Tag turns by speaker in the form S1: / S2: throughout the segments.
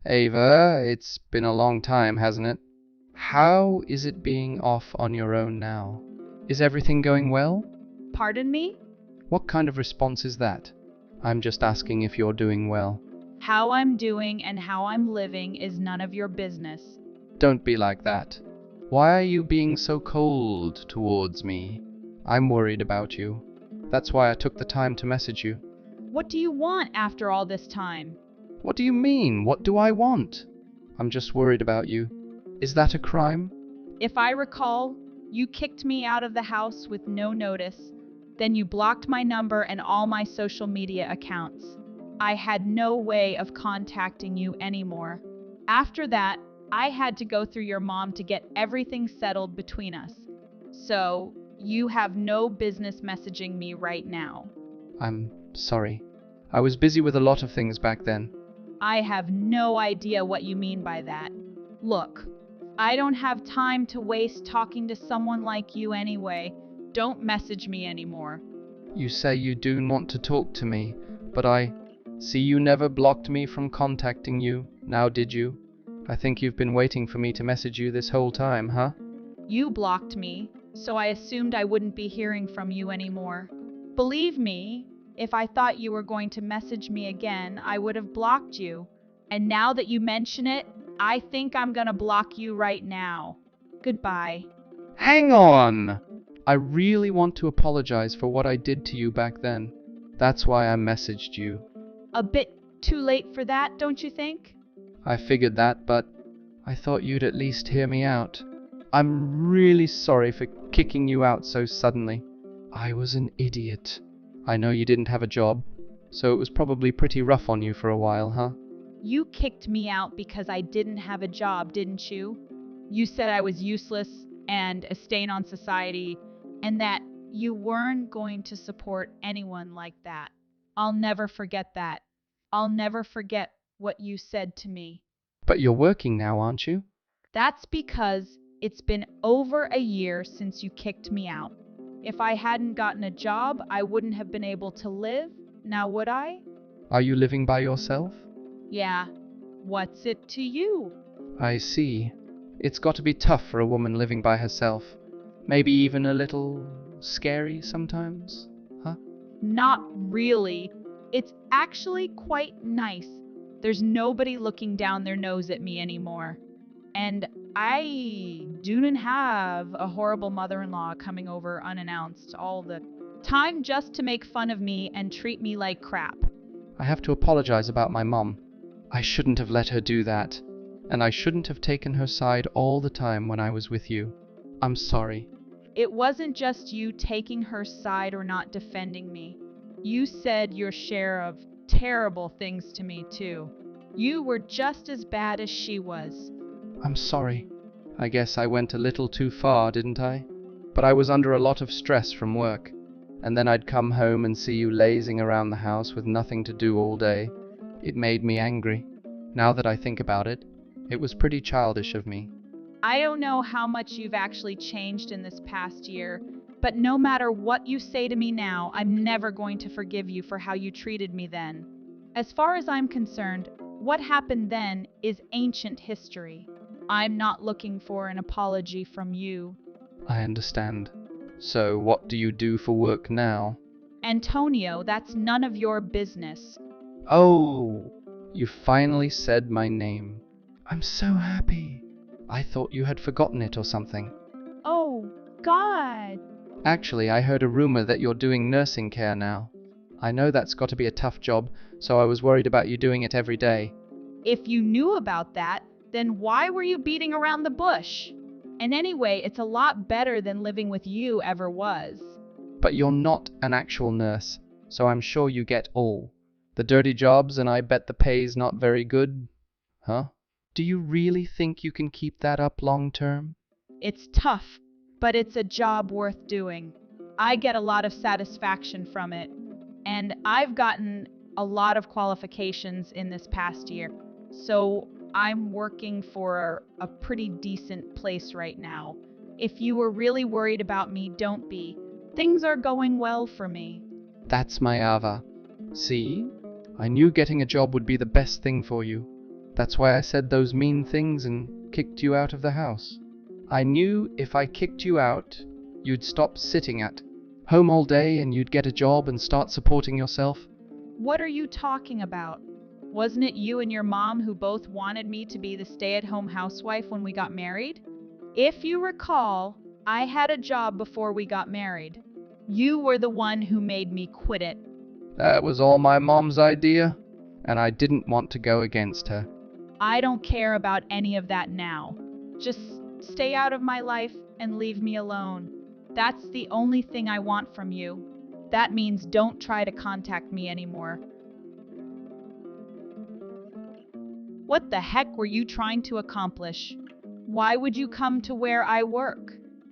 S1: Ava, it's been a long time, hasn't it? How is it being off on your own now? Is everything going well?
S2: Pardon me?
S1: What kind of response is that? I'm just asking if you're doing well.
S2: How I'm doing and how I'm living is none of your business.
S1: Don't be like that. Why are you being so cold towards me? I'm worried about you. That's why I took the time to message you.
S2: What do you want after all this time?
S1: What do you mean? What do I want? I'm just worried about you. Is that a crime?
S2: If I recall, you kicked me out of the house with no notice. Then you blocked my number and all my social media accounts. I had no way of contacting you anymore. After that, I had to go through your mom to get everything settled between us. So, you have no business messaging me right now.
S1: I'm sorry. I was busy with a lot of things back then.
S2: I have no idea what you mean by that. Look, I don't have time to waste talking to someone like you anyway. Don't message me anymore.
S1: You say you do want to talk to me, but I see you never blocked me from contacting you, now did you? I think you've been waiting for me to message you this whole time, huh?
S2: You blocked me, so I assumed I wouldn't be hearing from you anymore. Believe me, if I thought you were going to message me again, I would have blocked you. And now that you mention it, I think I'm gonna block you right now. Goodbye.
S1: Hang on! I really want to apologize for what I did to you back then. That's why I messaged you.
S2: A bit too late for that, don't you think?
S1: I figured that, but I thought you'd at least hear me out. I'm really sorry for kicking you out so suddenly. I was an idiot. I know you didn't have a job, so it was probably pretty rough on you for a while, huh?
S2: You kicked me out because I didn't have a job, didn't you? You said I was useless and a stain on society, and that you weren't going to support anyone like that. I'll never forget that. I'll never forget what you said to me.
S1: But you're working now, aren't you?
S2: That's because it's been over a year since you kicked me out. If I hadn't gotten a job, I wouldn't have been able to live, now would I?
S1: Are you living by yourself?
S2: Yeah. What's it to you?
S1: I see. It's got to be tough for a woman living by herself. Maybe even a little scary sometimes, huh?
S2: Not really. It's actually quite nice. There's nobody looking down their nose at me anymore. And I don't have a horrible mother-in-law coming over unannounced all the time just to make fun of me and treat me like crap.
S1: I have to apologize about my mom. I shouldn't have let her do that. And I shouldn't have taken her side all the time when I was with you. I'm sorry.
S2: It wasn't just you taking her side or not defending me. You said your share of terrible things to me, too. You were just as bad as she was.
S1: I'm sorry. I guess I went a little too far, didn't I? But I was under a lot of stress from work. And then I'd come home and see you lazing around the house with nothing to do all day. It made me angry. Now that I think about it, it was pretty childish of me.
S2: I don't know how much you've actually changed in this past year, but no matter what you say to me now, I'm never going to forgive you for how you treated me then. As far as I'm concerned, what happened then is ancient history. I'm not looking for an apology from you.
S1: I understand. So what do you do for work now?
S2: Antonio, that's none of your business.
S1: Oh, you finally said my name. I'm so happy. I thought you had forgotten it or something.
S2: Oh, God.
S1: Actually, I heard a rumor that you're doing nursing care now. I know that's got to be a tough job, so I was worried about you doing it every day.
S2: If you knew about that, then why were you beating around the bush? And anyway, it's a lot better than living with you ever was.
S1: But you're not an actual nurse, so I'm sure you get all the dirty jobs, and I bet the pay's not very good. Huh? Do you really think you can keep that up long term?
S2: It's tough, but it's a job worth doing. I get a lot of satisfaction from it, and I've gotten a lot of qualifications in this past year. So I'm working for a pretty decent place right now. If you were really worried about me, don't be. Things are going well for me.
S1: That's my Ava. See? I knew getting a job would be the best thing for you. That's why I said those mean things and kicked you out of the house. I knew if I kicked you out, you'd stop sitting at home all day and you'd get a job and start supporting yourself.
S2: What are you talking about? Wasn't it you and your mom who both wanted me to be the stay-at-home housewife when we got married? If you recall, I had a job before we got married. You were the one who made me quit it.
S1: That was all my mom's idea, and I didn't want to go against her.
S2: I don't care about any of that now. Just stay out of my life and leave me alone. That's the only thing I want from you. That means don't try to contact me anymore. What the heck were you trying to accomplish? Why would you come to where I work?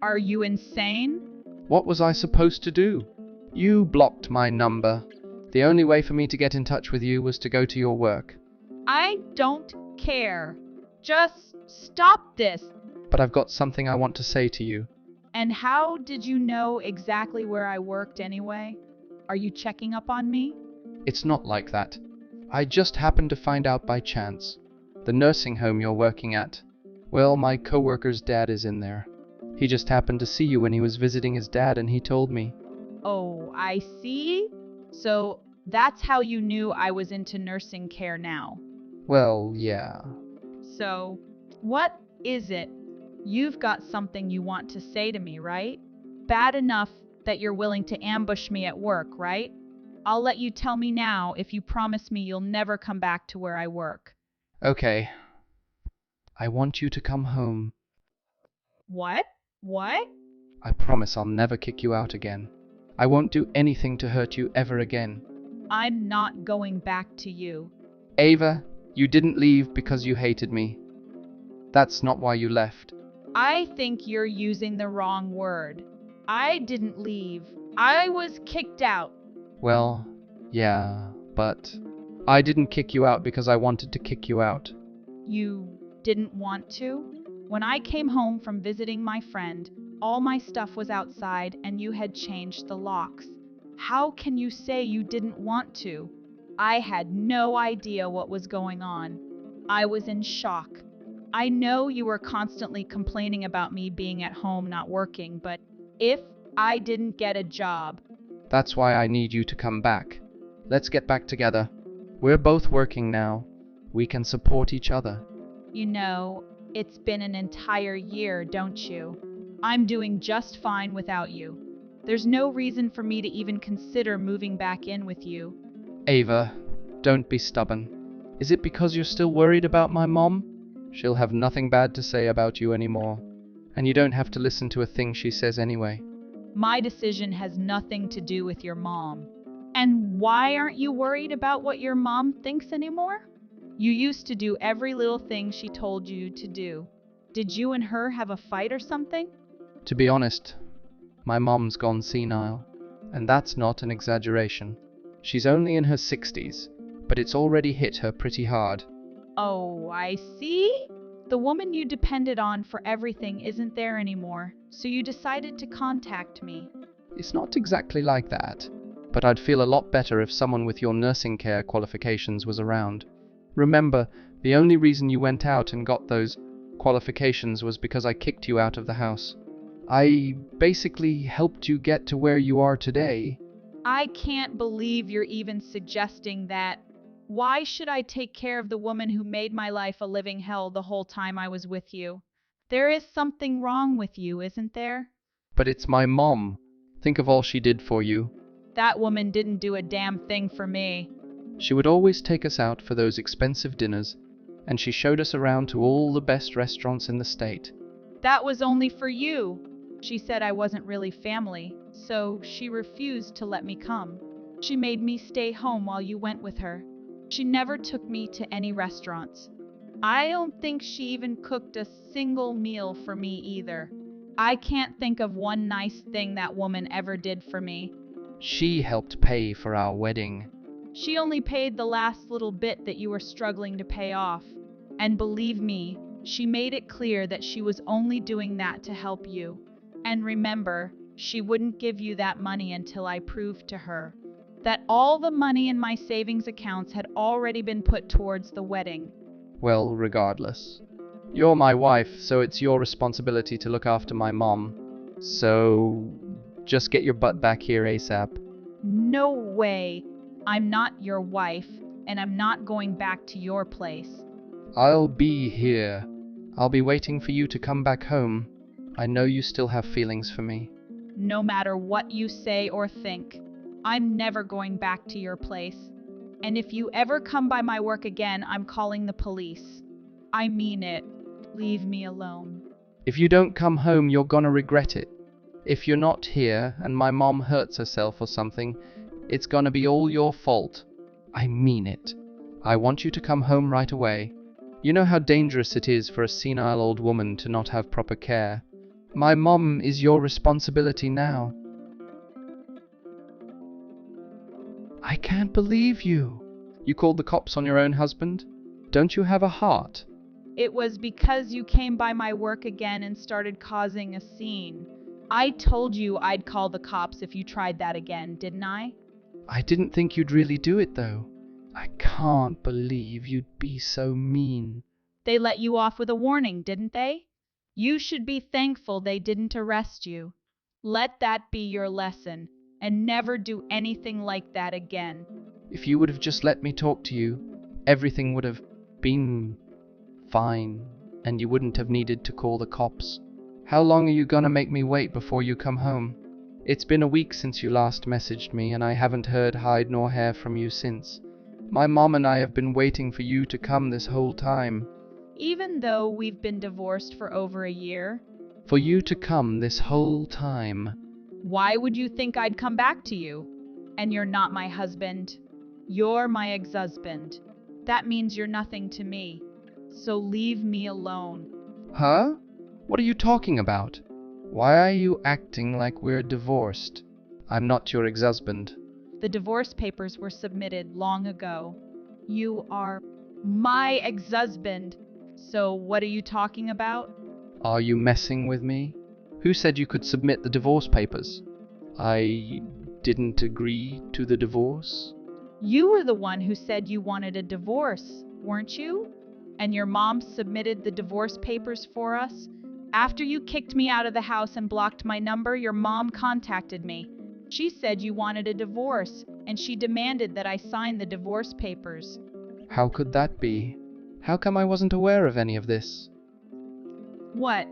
S2: Are you insane?
S1: What was I supposed to do? You blocked my number. The only way for me to get in touch with you was to go to your work.
S2: I don't care. Just stop this.
S1: But I've got something I want to say to you.
S2: And how did you know exactly where I worked anyway? Are you checking up on me?
S1: It's not like that. I just happened to find out by chance. The nursing home you're working at. Well, my coworker's dad is in there. He just happened to see you when he was visiting his dad and he told me.
S2: Oh, I see. So that's how you knew I was into nursing care now.
S1: Well, yeah.
S2: So, what is it? You've got something you want to say to me, right? Bad enough that you're willing to ambush me at work, right? I'll let you tell me now if you promise me you'll never come back to where I work.
S1: Okay. I want you to come home.
S2: What? What?
S1: I promise I'll never kick you out again. I won't do anything to hurt you ever again.
S2: I'm not going back to you.
S1: Ava, you didn't leave because you hated me. That's not why you left.
S2: I think you're using the wrong word. I didn't leave. I was kicked out.
S1: Well, yeah, but I didn't kick you out because I wanted to kick you out.
S2: You didn't want to? When I came home from visiting my friend, all my stuff was outside and you had changed the locks. How can you say you didn't want to? I had no idea what was going on. I was in shock. I know you were constantly complaining about me being at home not working, but if I didn't get a job...
S1: That's why I need you to come back. Let's get back together. We're both working now. We can support each other.
S2: You know, it's been an entire year, don't you? I'm doing just fine without you. There's no reason for me to even consider moving back in with you.
S1: Ava, don't be stubborn. Is it because you're still worried about my mom? She'll have nothing bad to say about you anymore. And you don't have to listen to a thing she says anyway.
S2: My decision has nothing to do with your mom. And why aren't you worried about what your mom thinks anymore? You used to do every little thing she told you to do. Did you and her have a fight or something?
S1: To be honest, my mom's gone senile. And that's not an exaggeration. She's only in her 60s, but it's already hit her pretty hard.
S2: Oh, I see. The woman you depended on for everything isn't there anymore, so you decided to contact me.
S1: It's not exactly like that, but I'd feel a lot better if someone with your nursing care qualifications was around. Remember, the only reason you went out and got those qualifications was because I kicked you out of the house. I basically helped you get to where you are today.
S2: I can't believe you're even suggesting that. Why should I take care of the woman who made my life a living hell the whole time I was with you? There is something wrong with you, isn't there?
S1: But it's my mom. Think of all she did for you.
S2: That woman didn't do a damn thing for me.
S1: She would always take us out for those expensive dinners, and she showed us around to all the best restaurants in the state.
S2: That was only for you. She said I wasn't really family, so she refused to let me come. She made me stay home while you went with her. She never took me to any restaurants. I don't think she even cooked a single meal for me either. I can't think of one nice thing that woman ever did for me.
S1: She helped pay for our wedding.
S2: She only paid the last little bit that you were struggling to pay off. And believe me, she made it clear that she was only doing that to help you. And remember, she wouldn't give you that money until I proved to her that all the money in my savings accounts had already been put towards the wedding.
S1: Well, regardless. You're my wife, so it's your responsibility to look after my mom. So, just get your butt back here ASAP.
S2: No way. I'm not your wife, and I'm not going back to your place.
S1: I'll be here. I'll be waiting for you to come back home. I know you still have feelings for me.
S2: No matter what you say or think, I'm never going back to your place. And if you ever come by my work again, I'm calling the police. I mean it. Leave me alone.
S1: If you don't come home, you're gonna regret it. If you're not here and my mom hurts herself or something, it's gonna be all your fault. I mean it. I want you to come home right away. You know how dangerous it is for a senile old woman to not have proper care. My mom is your responsibility now. I can't believe you. You called the cops on your own husband? Don't you have a heart?
S2: It was because you came by my work again and started causing a scene. I told you I'd call the cops if you tried that again, didn't I?
S1: I didn't think you'd really do it, though. I can't believe you'd be so mean.
S2: They let you off with a warning, didn't they? You should be thankful they didn't arrest you. Let that be your lesson, and never do anything like that again.
S1: If you would have just let me talk to you, everything would have been fine, and you wouldn't have needed to call the cops. How long are you gonna make me wait before you come home? It's been a week since you last messaged me, and I haven't heard hide nor hair from you since. My mom and I have been waiting for you to come this whole time.
S2: Even though we've been divorced for over a year,
S1: For you to come this whole time.
S2: why would you think I'd come back to you? And you're not my husband. You're my ex-husband. That means you're nothing to me. So leave me alone.
S1: Huh? What are you talking about? Why are you acting like we're divorced? I'm not your ex-husband.
S2: The divorce papers were submitted long ago. You are my ex-husband. So what are you talking about?
S1: Are you messing with me? Who said you could submit the divorce papers? I didn't agree to the divorce.
S2: You were the one who said you wanted a divorce, weren't you? And your mom submitted the divorce papers for us? After you kicked me out of the house and blocked my number, your mom contacted me. She said you wanted a divorce, and she demanded that I sign the divorce papers.
S1: How could that be? How come I wasn't aware of any of this?
S2: What?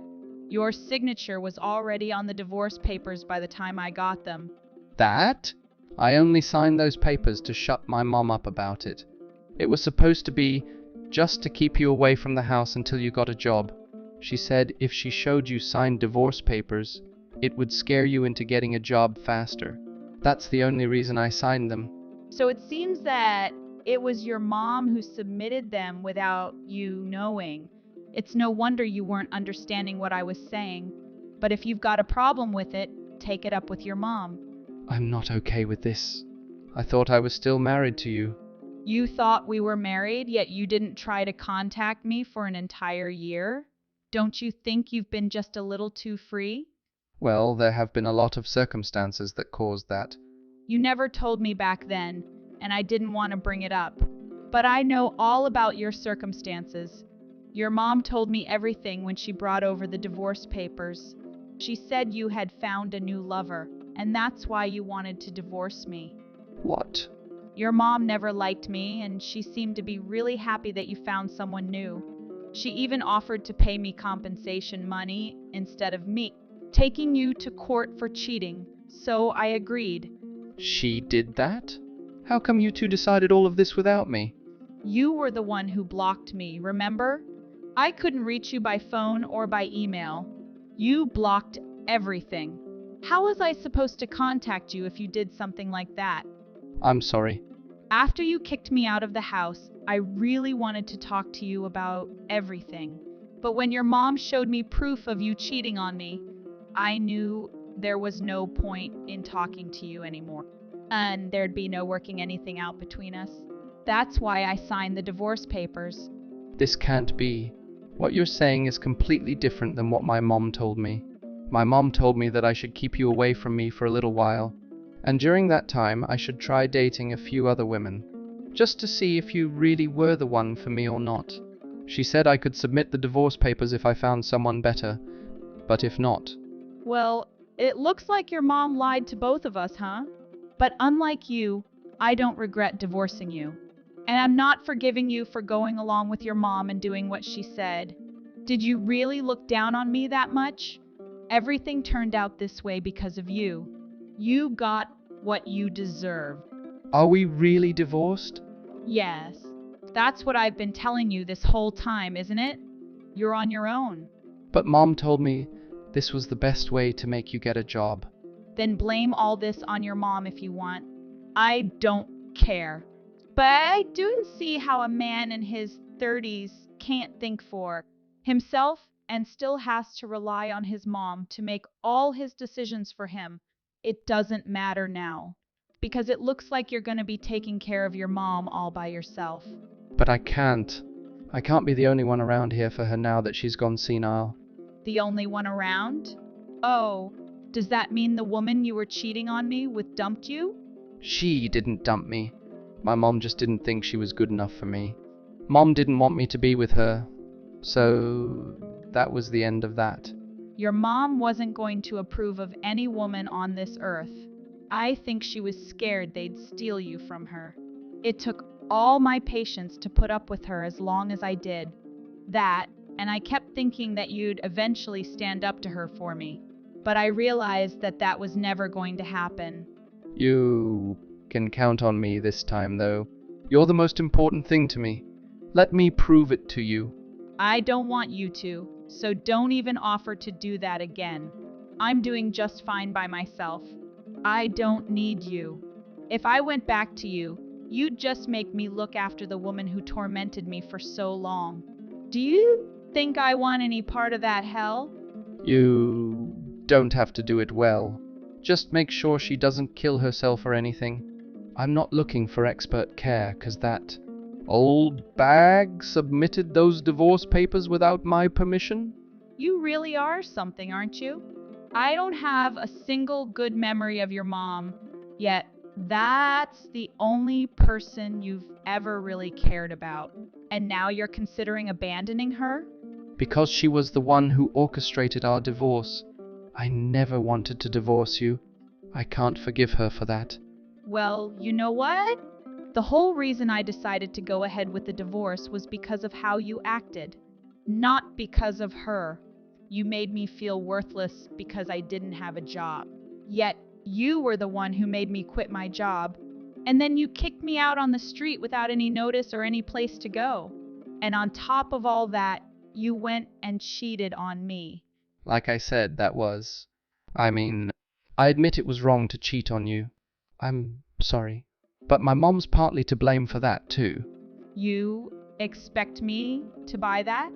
S2: Your signature was already on the divorce papers by the time I got them.
S1: That? I only signed those papers to shut my mom up about it. It was supposed to be just to keep you away from the house until you got a job. She said if she showed you signed divorce papers, it would scare you into getting a job faster. That's the only reason I signed them.
S2: So it seems that it was your mom who submitted them without you knowing. It's no wonder you weren't understanding what I was saying. But if you've got a problem with it, take it up with your mom.
S1: I'm not okay with this. I thought I was still married to you.
S2: You thought we were married, yet you didn't try to contact me for an entire year? Don't you think you've been just a little too free?
S1: Well, there have been a lot of circumstances that caused that.
S2: You never told me back then, and I didn't want to bring it up. But I know all about your circumstances. Your mom told me everything when she brought over the divorce papers. She said you had found a new lover, and that's why you wanted to divorce me.
S1: What?
S2: Your mom never liked me, and she seemed to be really happy that you found someone new. She even offered to pay me compensation money instead of me taking you to court for cheating, so I agreed.
S1: She did that? How come you two decided all of this without me?
S2: You were the one who blocked me, remember? I couldn't reach you by phone or by email. You blocked everything. How was I supposed to contact you if you did something like that?
S1: I'm sorry.
S2: After you kicked me out of the house, I really wanted to talk to you about everything. But when your mom showed me proof of you cheating on me, I knew there was no point in talking to you anymore. And there'd be no working anything out between us. That's why I signed the divorce papers.
S1: This can't be. What you're saying is completely different than what my mom told me. My mom told me that I should keep you away from me for a little while, and during that time I should try dating a few other women, just to see if you really were the one for me or not. She said I could submit the divorce papers if I found someone better, but if not,
S2: Well, it looks like your mom lied to both of us, huh? But unlike you, I don't regret divorcing you. And I'm not forgiving you for going along with your mom and doing what she said. Did you really look down on me that much? Everything turned out this way because of you. You got what you deserved.
S1: are we really divorced?
S2: Yes, that's what I've been telling you this whole time, isn't it? You're on your own.
S1: But Mom told me this was the best way to make you get a job.
S2: Then blame all this on your mom if you want. I don't care. But I do see how a man in his 30s can't think for himself and still has to rely on his mom to make all his decisions for him. It doesn't matter now. Because it looks like you're going to be taking care of your mom all by yourself.
S1: But I can't. I can't be the only one around here for her now that she's gone senile.
S2: The only one around? Oh, does that mean the woman you were cheating on me with dumped you?
S1: She didn't dump me. My mom just didn't think she was good enough for me. Mom didn't want me to be with her. So that was the end of that.
S2: Your mom wasn't going to approve of any woman on this earth. I think she was scared they'd steal you from her. It took all my patience to put up with her as long as I did. That, and I kept thinking that you'd eventually stand up to her for me. But I realized that that was never going to happen.
S1: You can count on me this time, though. You're the most important thing to me. Let me prove it to you.
S2: I don't want you to, so don't even offer to do that again. I'm doing just fine by myself. I don't need you. If I went back to you, you'd just make me look after the woman who tormented me for so long. Do you think I want any part of that hell?
S1: You don't have to do it well. Just make sure she doesn't kill herself or anything. I'm not looking for expert care, 'cause that old bag submitted those divorce papers without my permission.
S2: You really are something, aren't you? I don't have a single good memory of your mom, yet that's the only person you've ever really cared about. And now you're considering abandoning her?
S1: Because she was the one who orchestrated our divorce. I never wanted to divorce you. I can't forgive her for that.
S2: Well, you know what? The whole reason I decided to go ahead with the divorce was because of how you acted, not because of her. You made me feel worthless because I didn't have a job. Yet you were the one who made me quit my job, and then you kicked me out on the street without any notice or any place to go. And on top of all that, you went and cheated on me.
S1: Like I said, I admit it was wrong to cheat on you. I'm sorry. But my mom's partly to blame for that, too.
S2: You expect me to buy that?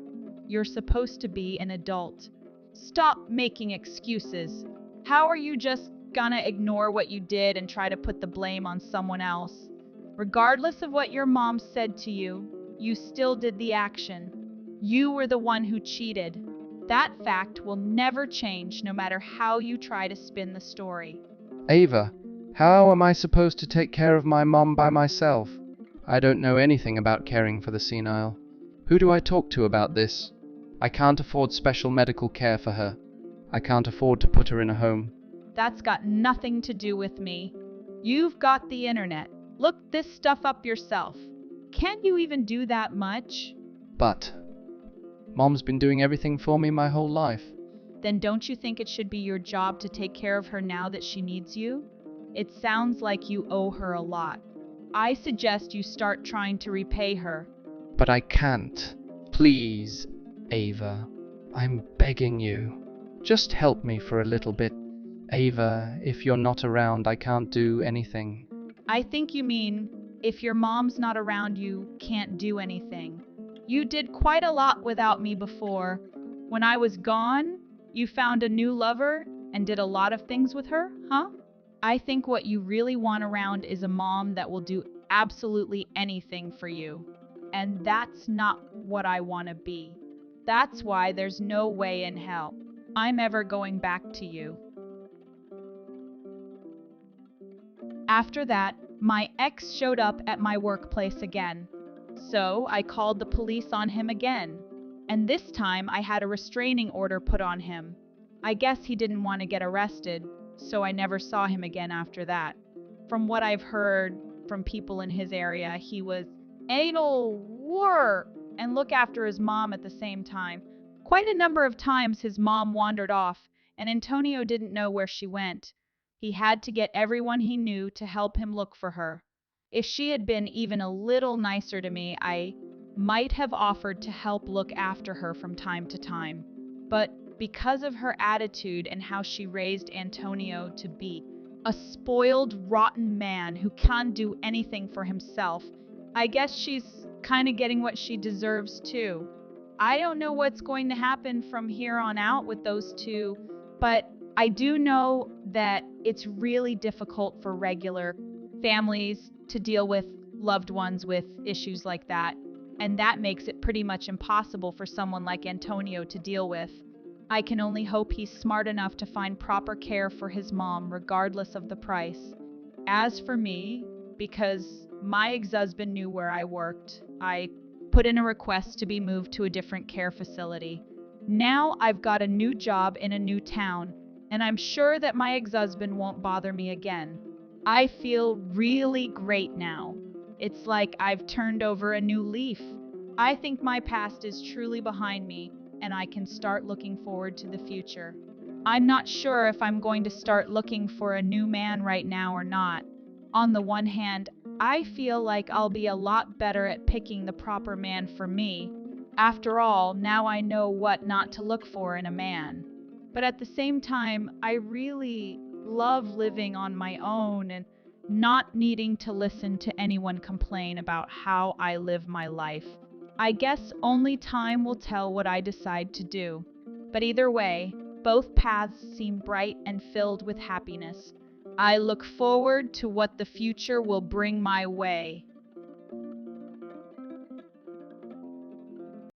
S2: You're supposed to be an adult. Stop making excuses. How are you just gonna ignore what you did and try to put the blame on someone else? Regardless of what your mom said to you, you still did the action. You were the one who cheated. That fact will never change no matter how you try to spin the story.
S1: Ava, how am I supposed to take care of my mom by myself? I don't know anything about caring for the senile. Who do I talk to about this? I can't afford special medical care for her. I can't afford to put her in a home.
S2: That's got nothing to do with me. You've got the internet. Look this stuff up yourself. Can't you even do that much?
S1: But Mom's been doing everything for me my whole life.
S2: Then don't you think it should be your job to take care of her now that she needs you? It sounds like you owe her a lot. I suggest you start trying to repay her.
S1: But I can't. Please, Ava. I'm begging you. Just help me for a little bit. Ava, if you're not around, I can't do anything.
S2: I think you mean, if your mom's not around, you can't do anything. You did quite a lot without me before. When I was gone, you found a new lover and did a lot of things with her, huh? I think what you really want around is a mom that will do absolutely anything for you. And that's not what I want to be. That's why there's no way in hell I'm ever going back to you. After that, my ex showed up at my workplace again. So I called the police on him again. And this time I had a restraining order put on him. I guess he didn't want to get arrested, so I never saw him again after that. From what I've heard from people in his area, he was anal war and look after his mom at the same time. Quite a number of times his mom wandered off, and Antonio didn't know where she went. He had to get everyone he knew to help him look for her. If she had been even a little nicer to me, I might have offered to help look after her from time to time. But because of her attitude and how she raised Antonio to be a spoiled, rotten man who can't do anything for himself, I guess she's kind of getting what she deserves too. I don't know what's going to happen from here on out with those two, but I do know that it's really difficult for regular families to deal with loved ones with issues like that, and that makes it pretty much impossible for someone like Antonio to deal with. I can only hope he's smart enough to find proper care for his mom, regardless of the price. As for me, because my ex-husband knew where I worked, I put in a request to be moved to a different care facility. Now I've got a new job in a new town, and I'm sure that my ex-husband won't bother me again. I feel really great now. It's like I've turned over a new leaf. I think my past is truly behind me, and I can start looking forward to the future. I'm not sure if I'm going to start looking for a new man right now or not. On the one hand, I feel like I'll be a lot better at picking the proper man for me. After all, now I know what not to look for in a man. But at the same time, I really love living on my own and not needing to listen to anyone complain about how I live my life. I guess only time will tell what I decide to do. But either way, both paths seem bright and filled with happiness. I look forward to what the future will bring my way.